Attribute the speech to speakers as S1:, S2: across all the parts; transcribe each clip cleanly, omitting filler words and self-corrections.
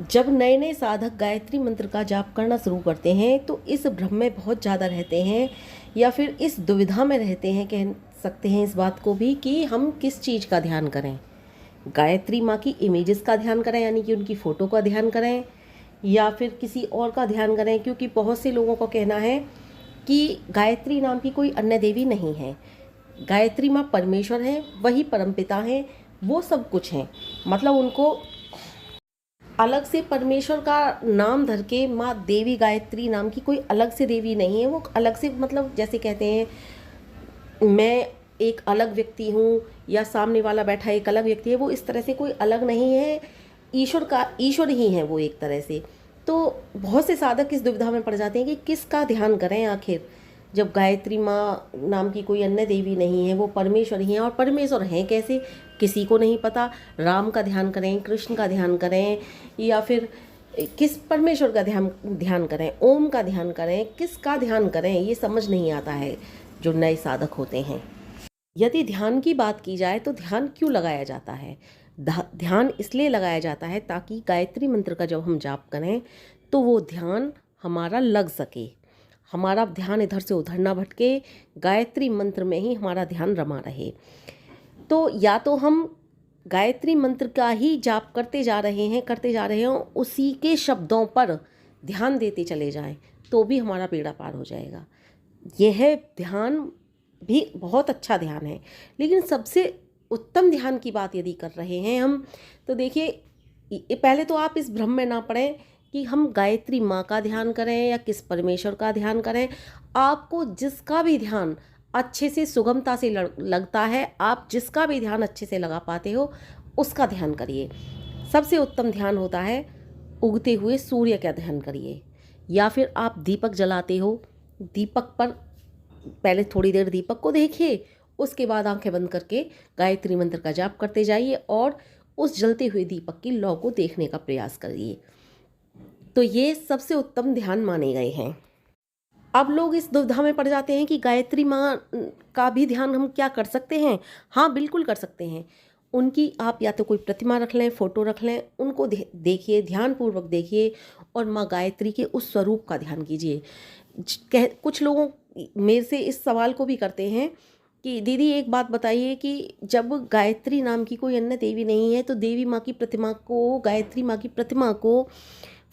S1: जब नए नए साधक गायत्री मंत्र का जाप करना शुरू करते हैं तो इस भ्रम में बहुत ज़्यादा रहते हैं, या फिर इस दुविधा में रहते हैं, कह सकते हैं इस बात को भी, कि हम किस चीज़ का ध्यान करें। गायत्री माँ की इमेजेस का ध्यान करें, यानी कि उनकी फ़ोटो का ध्यान करें, या फिर किसी और का ध्यान करें। क्योंकि बहुत से लोगों का कहना है कि गायत्री नाम की कोई अन्य देवी नहीं है। गायत्री माँ परमेश्वर हैं, वही परमपिता हैं, वो सब कुछ हैं। मतलब उनको अलग से परमेश्वर का नाम धर के माँ देवी गायत्री नाम की कोई अलग से देवी नहीं है। वो अलग से, मतलब जैसे कहते हैं मैं एक अलग व्यक्ति हूँ या सामने वाला बैठा एक अलग व्यक्ति है, वो इस तरह से कोई अलग नहीं है। ईश्वर ही है वो एक तरह से। तो बहुत से साधक इस दुविधा में पड़ जाते हैं कि किसका ध्यान करें आखिर, जब गायत्री माँ नाम की कोई अन्य देवी नहीं है, वो परमेश्वर ही हैं। और परमेश्वर हैं कैसे, किसी को नहीं पता। राम का ध्यान करें, कृष्ण का ध्यान करें, या फिर किस परमेश्वर का ध्यान करें, ओम का ध्यान करें, किसका ध्यान करें, ये समझ नहीं आता है जो नए साधक होते हैं। यदि ध्यान की बात की जाए तो ध्यान क्यों लगाया जाता है? ध्यान इसलिए लगाया जाता है ताकि गायत्री मंत्र का जब हम जाप करें तो वो ध्यान हमारा लग सके, हमारा ध्यान इधर से उधर ना भटके, गायत्री मंत्र में ही हमारा ध्यान रमा रहे। तो या तो हम गायत्री मंत्र का ही जाप करते जा रहे हैं, उसी के शब्दों पर ध्यान देते चले जाएं, तो भी हमारा बेड़ा पार हो जाएगा। यह ध्यान भी बहुत अच्छा ध्यान है, लेकिन सबसे उत्तम ध्यान की बात यदि कर रहे हैं हम, तो देखिए पहले तो आप इस भ्रम में ना पड़ें कि हम गायत्री माँ का ध्यान करें या किस परमेश्वर का ध्यान करें। आपको जिसका भी ध्यान अच्छे से सुगमता से लगता है, आप जिसका भी ध्यान अच्छे से लगा पाते हो, उसका ध्यान करिए। सबसे उत्तम ध्यान होता है उगते हुए सूर्य का ध्यान करिए, या फिर आप दीपक जलाते हो, दीपक पर पहले थोड़ी देर दीपक को देखिए, उसके बाद आंखें बंद करके गायत्री मंत्र का जाप करते जाइए और उस जलते हुए दीपक की लौ को देखने का प्रयास करिए। तो ये सबसे उत्तम ध्यान माने गए हैं। अब लोग इस दुविधा में पड़ जाते हैं कि गायत्री माँ का भी ध्यान हम क्या कर सकते हैं? हाँ, बिल्कुल कर सकते हैं। उनकी आप या तो कोई प्रतिमा रख लें, फोटो रख लें, उनको देखिए, ध्यानपूर्वक देखिए और माँ गायत्री के उस स्वरूप का ध्यान कीजिए। कुछ लोगों मेरे से इस सवाल को भी करते हैं कि दीदी एक बात बताइए कि जब गायत्री नाम की कोई अन्य देवी नहीं है, तो देवी माँ की प्रतिमा को, गायत्री माँ की प्रतिमा को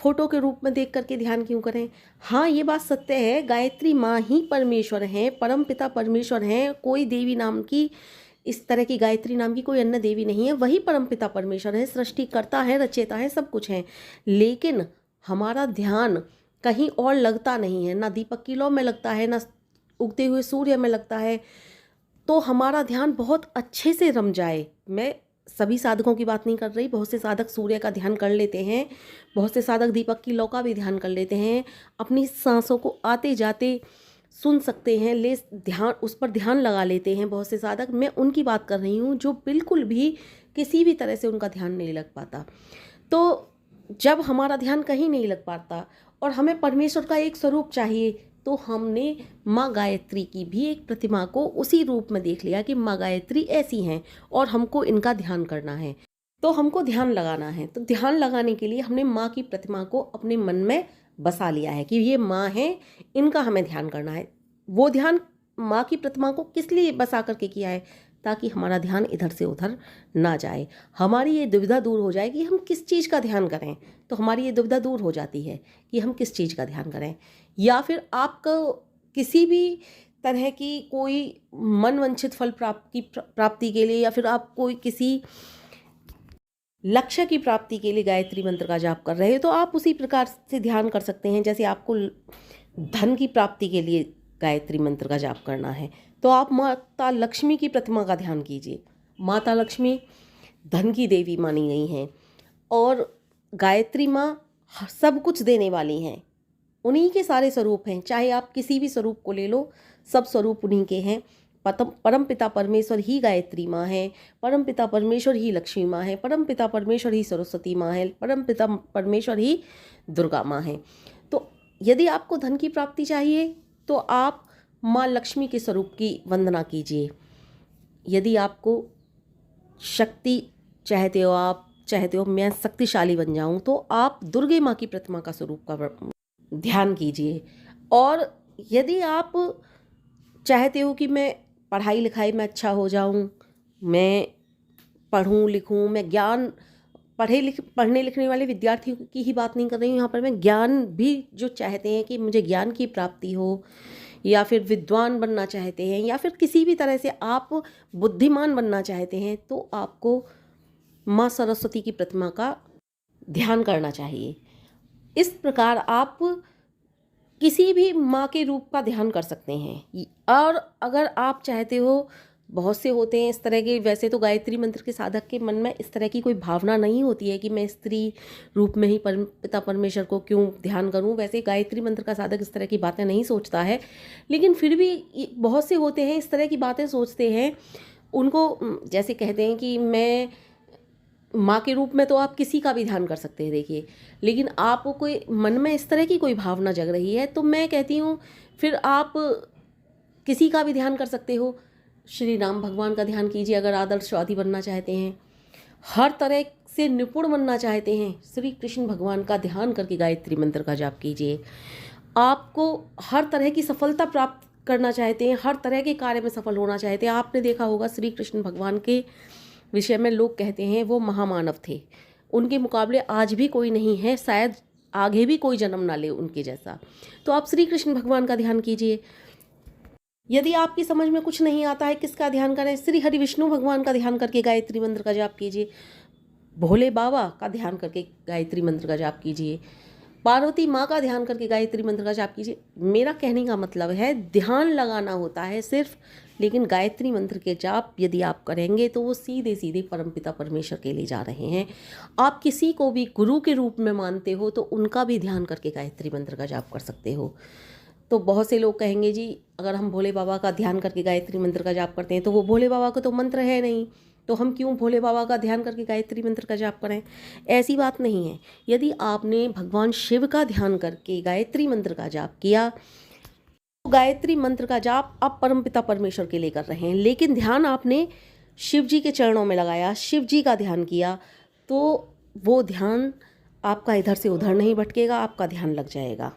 S1: फोटो के रूप में देख करके ध्यान क्यों करें? हाँ, ये बात सत्य है, गायत्री माँ ही परमेश्वर हैं, परम पिता परमेश्वर हैं। कोई देवी नाम की, इस तरह की गायत्री नाम की कोई अन्य देवी नहीं है। वही परम पिता परमेश्वर है, सृष्टिकर्ता है, रचयिता है, सब कुछ है। लेकिन हमारा ध्यान कहीं और लगता नहीं है, ना दीपक की लौ में लगता है, ना उगते हुए सूर्य में लगता है। तो हमारा ध्यान बहुत अच्छे से रम जाए, मैं सभी साधकों की बात नहीं कर रही, बहुत से साधक सूर्य का ध्यान कर लेते हैं, बहुत से साधक दीपक की लौ का भी ध्यान कर लेते हैं, अपनी सांसों को आते जाते सुन सकते हैं, ले ध्यान उस पर ध्यान लगा लेते हैं बहुत से साधक। मैं उनकी बात कर रही हूँ जो बिल्कुल भी किसी भी तरह से उनका ध्यान नहीं लग पाता। तो जब हमारा ध्यान कहीं नहीं लग पाता और हमें परमेश्वर का एक स्वरूप चाहिए, तो हमने माँ गायत्री की भी एक प्रतिमा को उसी रूप में देख लिया कि माँ गायत्री ऐसी हैं और हमको इनका ध्यान करना है, तो हमको ध्यान लगाना है। तो ध्यान लगाने के लिए हमने माँ की प्रतिमा को अपने मन में बसा लिया है कि ये माँ है, इनका हमें ध्यान करना है। वो ध्यान माँ की प्रतिमा को किस लिए बसा करके किया है? ताकि हमारा ध्यान इधर से उधर ना जाए, हमारी ये दुविधा दूर हो जाए कि हम किस चीज़ का ध्यान करें। तो हमारी ये दुविधा दूर हो जाती है कि हम किस चीज़ का ध्यान करें। या फिर आपको किसी भी तरह की कोई मनवांछित फल प्राप्ति के लिए, या फिर आप कोई किसी लक्ष्य की प्राप्ति के लिए गायत्री मंत्र का जाप कर रहे हो, तो आप उसी प्रकार से ध्यान कर सकते हैं। जैसे आपको धन की प्राप्ति के लिए गायत्री मंत्र का जाप करना है, तो आप माता लक्ष्मी की प्रतिमा का ध्यान कीजिए। माता लक्ष्मी धन की देवी मानी गई हैं और गायत्री माँ सब कुछ देने वाली हैं, उन्हीं के सारे स्वरूप हैं। चाहे आप किसी भी स्वरूप को ले लो, सब स्वरूप उन्हीं के हैं। परम पिता परमेश्वर ही गायत्री माँ है, परम पिता परमेश्वर ही लक्ष्मी माँ है, परम पिता परमेश्वर ही सरस्वती माँ है, परम पिता परमेश्वर ही दुर्गा माँ है। तो यदि आपको धन की प्राप्ति चाहिए तो आप माँ लक्ष्मी के स्वरूप की वंदना कीजिए। यदि आपको शक्ति चाहते हो, आप चाहते हो मैं शक्तिशाली बन जाऊं, तो आप दुर्गे माँ की प्रतिमा का स्वरूप का ध्यान कीजिए। और यदि आप चाहते हो कि मैं पढ़ाई लिखाई में अच्छा हो जाऊं, मैं पढ़ूं लिखूं, मैं ज्ञान पढ़ने लिखने वाले विद्यार्थियों की ही बात नहीं कर रही हूँ यहाँ पर, मैं ज्ञान भी जो चाहते हैं कि मुझे ज्ञान की प्राप्ति हो, या फिर विद्वान बनना चाहते हैं, या फिर किसी भी तरह से आप बुद्धिमान बनना चाहते हैं, तो आपको माँ सरस्वती की प्रतिमा का ध्यान करना चाहिए। इस प्रकार आप किसी भी माँ के रूप का ध्यान कर सकते हैं। और अगर आप चाहते हो, बहुत से होते हैं इस तरह के, वैसे तो गायत्री मंत्र के साधक के मन में इस तरह की कोई भावना नहीं होती है कि मैं स्त्री रूप में ही पिता परमेश्वर को क्यों ध्यान करूं, वैसे गायत्री मंत्र का साधक इस तरह की बातें नहीं सोचता है। लेकिन फिर भी बहुत से होते हैं इस तरह की बातें सोचते हैं। उनको जैसे कहते हैं कि मैं माँ के रूप में, तो आप किसी का भी ध्यान कर सकते हैं देखिए, लेकिन आपको कोई मन में इस तरह की कोई भावना जग रही है, तो मैं कहती हूँ फिर आप किसी का भी ध्यान कर सकते हो। श्री राम भगवान का ध्यान कीजिए अगर आदर्शवादी बनना चाहते हैं, हर तरह से निपुण बनना चाहते हैं, श्री कृष्ण भगवान का ध्यान करके गायत्री मंत्र का जाप कीजिए। आपको हर तरह की सफलता प्राप्त करना चाहते हैं, हर तरह के कार्य में सफल होना चाहते हैं। आपने देखा होगा श्री कृष्ण भगवान के विषय में लोग कहते हैं वो महामानव थे, उनके मुकाबले आज भी कोई नहीं है, शायद आगे भी कोई जन्म ना ले उनके जैसा। तो आप श्री कृष्ण भगवान का ध्यान कीजिए। यदि आपकी समझ में कुछ नहीं आता है किसका ध्यान करें, श्री हरि विष्णु भगवान का ध्यान करके गायत्री मंत्र का जाप कीजिए, भोले बाबा का ध्यान करके गायत्री मंत्र का जाप कीजिए, पार्वती माँ का ध्यान करके गायत्री मंत्र का जाप कीजिए। मेरा कहने का मतलब है ध्यान लगाना होता है सिर्फ, लेकिन गायत्री मंत्र के जाप यदि आप करेंगे तो वो सीधे सीधे परमपिता परमेश्वर के लिए जा रहे हैं। आप किसी को भी गुरु के रूप में मानते हो तो उनका भी ध्यान करके गायत्री मंत्र का जाप कर सकते हो। तो बहुत से लोग कहेंगे जी अगर हम भोले बाबा का ध्यान करके गायत्री मंत्र का जाप करते हैं तो वो भोले बाबा का तो मंत्र है नहीं, तो हम क्यों भोले बाबा का ध्यान करके गायत्री मंत्र का जाप करें। ऐसी बात नहीं है। यदि आपने भगवान शिव का ध्यान करके गायत्री मंत्र का जाप किया, तो गायत्री मंत्र का जाप आप परमपिता परमेश्वर के लिए कर रहे हैं, लेकिन ध्यान आपने शिव जी के चरणों में लगाया, शिव जी का ध्यान किया, तो वो ध्यान आपका इधर से उधर नहीं भटकेगा, आपका ध्यान लग जाएगा।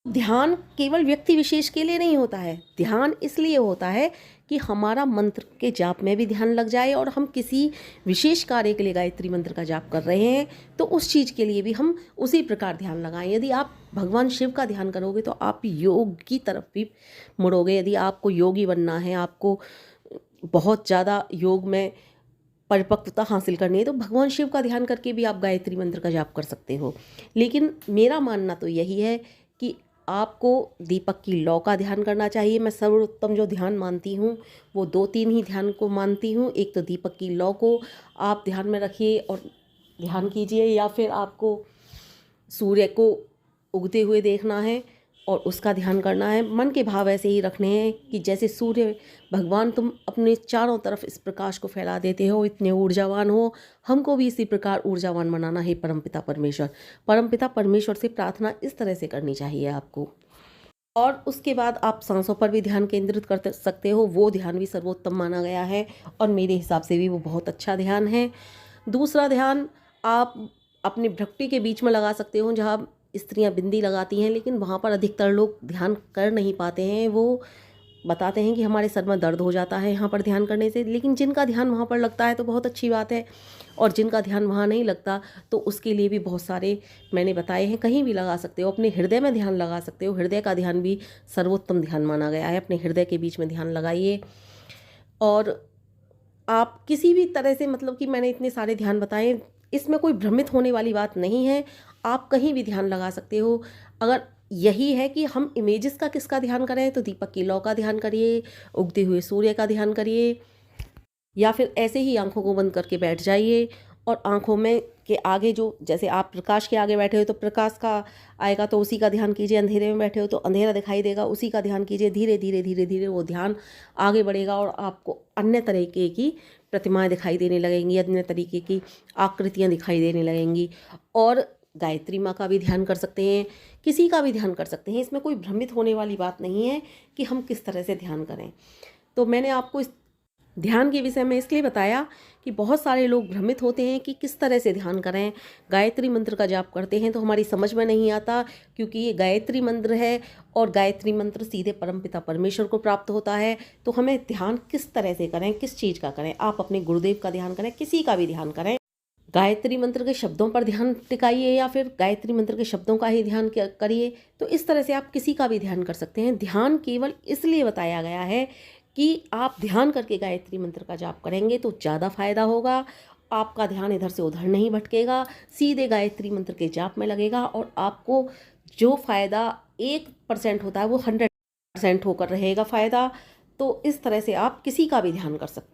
S1: ध्यान केवल व्यक्ति विशेष के लिए नहीं होता है, ध्यान इसलिए होता है कि हमारा मंत्र के जाप में भी ध्यान लग जाए, और हम किसी विशेष कार्य के लिए गायत्री मंत्र का जाप कर रहे हैं तो उस चीज़ के लिए भी हम उसी प्रकार ध्यान लगाएं। यदि आप भगवान शिव का ध्यान करोगे तो आप योग की तरफ भी मुड़ोगे। यदि आपको योगी बनना है, आपको बहुत ज़्यादा योग में परिपक्वता हासिल करनी है, तो भगवान शिव का ध्यान करके भी आप गायत्री मंत्र का जाप कर सकते हो। लेकिन मेरा मानना तो यही है कि आपको दीपक की लौ का ध्यान करना चाहिए। मैं सर्वोत्तम जो ध्यान मानती हूँ वो 2-3 ही ध्यान को मानती हूँ। एक तो दीपक की लौ को आप ध्यान में रखिए और ध्यान कीजिए, या फिर आपको सूर्य को उगते हुए देखना है और उसका ध्यान करना है। मन के भाव ऐसे ही रखने हैं कि जैसे सूर्य भगवान तुम अपने चारों तरफ इस प्रकाश को फैला देते हो, इतने ऊर्जावान हो, हमको भी इसी प्रकार ऊर्जावान बनाना है परमपिता परमेश्वर। परमपिता परमेश्वर से प्रार्थना इस तरह से करनी चाहिए आपको। और उसके बाद आप सांसों पर भी ध्यान केंद्रित कर सकते हो, वो ध्यान भी सर्वोत्तम माना गया है और मेरे हिसाब से भी वो बहुत अच्छा ध्यान है। दूसरा ध्यान आप अपनी भ्रुकुटी के बीच में लगा सकते हो, जहाँ स्त्रियां बिंदी लगाती हैं, लेकिन वहाँ पर अधिकतर लोग ध्यान कर नहीं पाते हैं। वो बताते हैं कि हमारे सर में दर्द हो जाता है यहाँ पर ध्यान करने से, लेकिन जिनका ध्यान वहाँ पर लगता है तो बहुत अच्छी बात है, और जिनका ध्यान वहाँ नहीं लगता तो उसके लिए भी बहुत सारे मैंने बताए हैं। कहीं भी लगा सकते हो, अपने हृदय में ध्यान लगा सकते हो, हृदय का ध्यान भी सर्वोत्तम ध्यान माना गया है। अपने हृदय के बीच में ध्यान लगाइए, और आप किसी भी तरह से, मतलब कि मैंने इतने सारे ध्यान बताए, इसमें कोई भ्रमित होने वाली बात नहीं है। आप कहीं भी ध्यान लगा सकते हो। अगर यही है कि हम इमेजेस का किसका ध्यान करें, तो दीपक की लौ का ध्यान करिए, उगते हुए सूर्य का ध्यान करिए, या फिर ऐसे ही आंखों को बंद करके बैठ जाइए और आंखों में के आगे जो, जैसे आप प्रकाश के आगे बैठे हो तो प्रकाश का आएगा तो उसी का ध्यान कीजिए, अंधेरे में बैठे हो तो अंधेरा दिखाई देगा उसी का ध्यान कीजिए। धीरे धीरे धीरे धीरे वो ध्यान आगे बढ़ेगा और आपको अन्य तरीके की प्रतिमाएं दिखाई देने लगेंगी, अन्य तरीके की आकृतियाँ दिखाई देने लगेंगी। और गायत्री माँ का भी ध्यान कर सकते हैं, किसी का भी ध्यान कर सकते हैं। इसमें कोई भ्रमित होने वाली बात नहीं है कि हम किस तरह से ध्यान करें। तो मैंने आपको ध्यान के विषय में इसलिए बताया कि बहुत सारे लोग भ्रमित होते हैं कि किस तरह से ध्यान करें। गायत्री मंत्र का जाप करते हैं तो हमारी समझ में नहीं आता, क्योंकि ये गायत्री मंत्र है और गायत्री मंत्र सीधे परमपिता परमेश्वर को प्राप्त होता है। तो हमें ध्यान किस तरह से करें, किस चीज़ का करें? आप अपने गुरुदेव का ध्यान करें, किसी का भी ध्यान करें। गायत्री मंत्र के शब्दों पर ध्यान टिकाइए या फिर गायत्री मंत्र के शब्दों का ही ध्यान करिए। तो इस तरह से आप किसी का भी ध्यान कर सकते हैं। ध्यान केवल इसलिए बताया गया है कि आप ध्यान करके गायत्री मंत्र का जाप करेंगे तो ज़्यादा फायदा होगा। आपका ध्यान इधर से उधर नहीं भटकेगा, सीधे गायत्री मंत्र के जाप में लगेगा और आपको जो फायदा 1% होता है वो 100% होकर रहेगा फायदा। तो इस तरह से आप किसी का भी ध्यान कर सकते हैं।